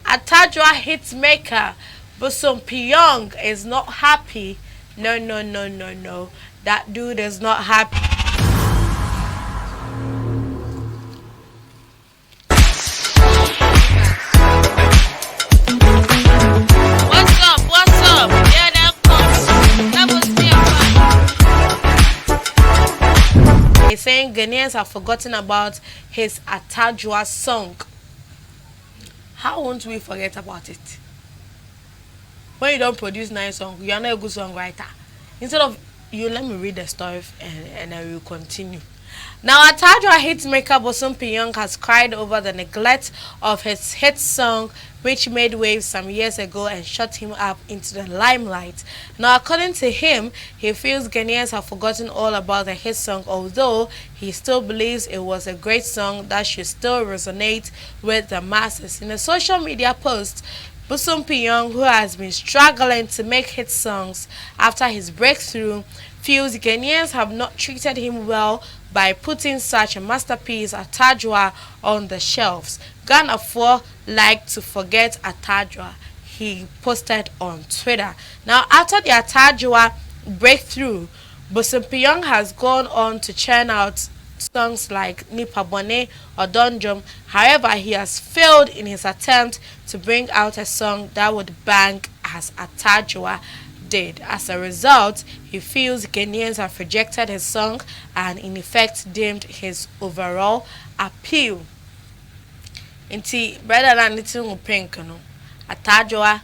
Atajwa hitmaker Bosom Pyong is not happy. No, no, no, no, no. That dude is not happy. What's up? What's up? Yeah, that comes. That was me. He's saying Ghanaians have forgotten about his Atajwa song. How won't we forget about it? When you don't produce nice song, you are not a good songwriter. Instead of you, let me read the story and I will continue. Now, Atajwa hitmaker Bosom Pyong has cried over the neglect of his hit song, which made waves some years ago and shot him up into the limelight. Now, according to him, he feels Ghanaians have forgotten all about the hit song, although he still believes it was a great song that should still resonate with the masses. In a social media post, Bosom Pyong, who has been struggling to make hit songs after his breakthrough, feels Ghanaians have not treated him well by putting such a masterpiece, Atajwa, on the shelves. Ghana 4 like to forget Atajwa, he posted on Twitter. Now, after the Atajwa breakthrough, Bosom Pyong has gone on to churn out songs like Nipa Bone or Donjom. However, he has failed in his attempt to bring out a song that would bang as Atajwa did. As a result, he feels Ghanaians have rejected his song and in effect dimmed his overall appeal. Inti brother na little pink no. Atajwa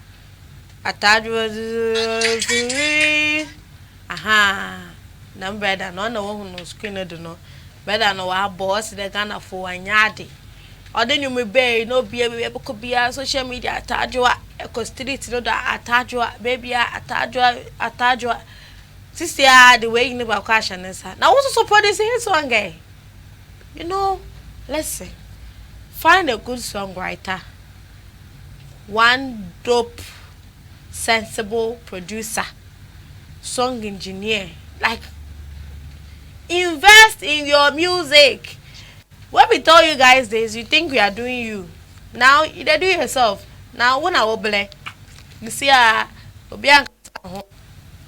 aha. Na brother no one who screen no. Brother no wa boss the Ghana for anyade. Ode nyume be no bia be bia social media Atajwa eko street no da Atajwa baby Atajwa sister the way you never question is now what's support this hit song guy. You know, listen, find a good songwriter, one dope sensible producer, song engineer, like invest in your music. When we tell you guys this, you think we are doing you. Now you do it yourself. Now when I will you see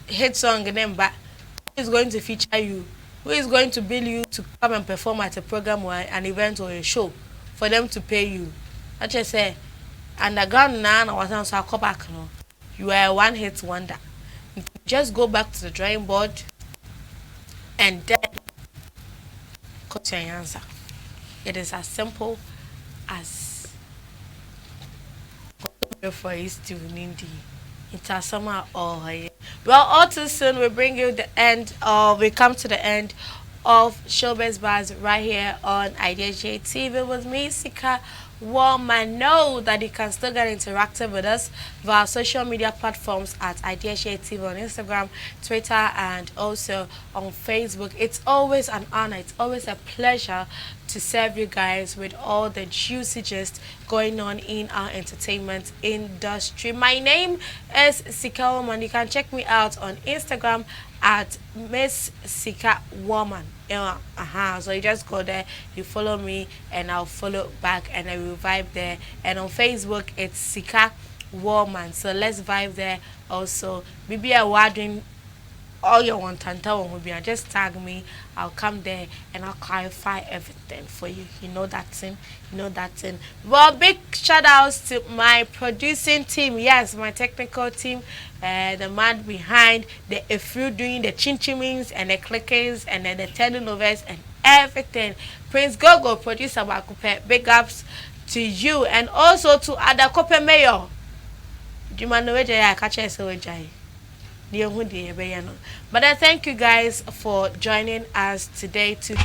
hit song and then but who is going to feature you? Who is going to bill you to come and perform at a program or an event or a show for them to pay you? I just say underground now I was so come back no. You are a one hit wonder. Just go back to the drawing board and then cut your answer. It is as simple as for is to Nindi. It's summer or well, all too soon we bring you the end of we come to the end of Showbiz Buzz right here on Idea J TV with me, Sika Woman. Know that you can still get interactive with us via social media platforms at Idea J TV on Instagram, Twitter, and also on Facebook. It's always an honor, it's always a pleasure to serve you guys with all the juicy gist going on in our entertainment industry. My name is Sika Woman. You can check me out on Instagram at Miss Sika Woman. So you just go there, you follow me, and I'll follow back, and I will vibe there. And on Facebook, it's Sika Woman. So let's vibe there. Also, maybe a wording all you want and tell will be just tag me. I'll come there and I'll clarify everything for you. You know that thing. You know that thing. Well, big shout outs to my producing team. Yes, my technical team. The man behind the Efru doing the chinchimings and the clickings and then the telenovels and everything. Prince Gogo, producer Bakupe. Big ups to you and also to Adakope Mayor. Jumanoweja ya kache sewejai. But I thank you guys for joining us today to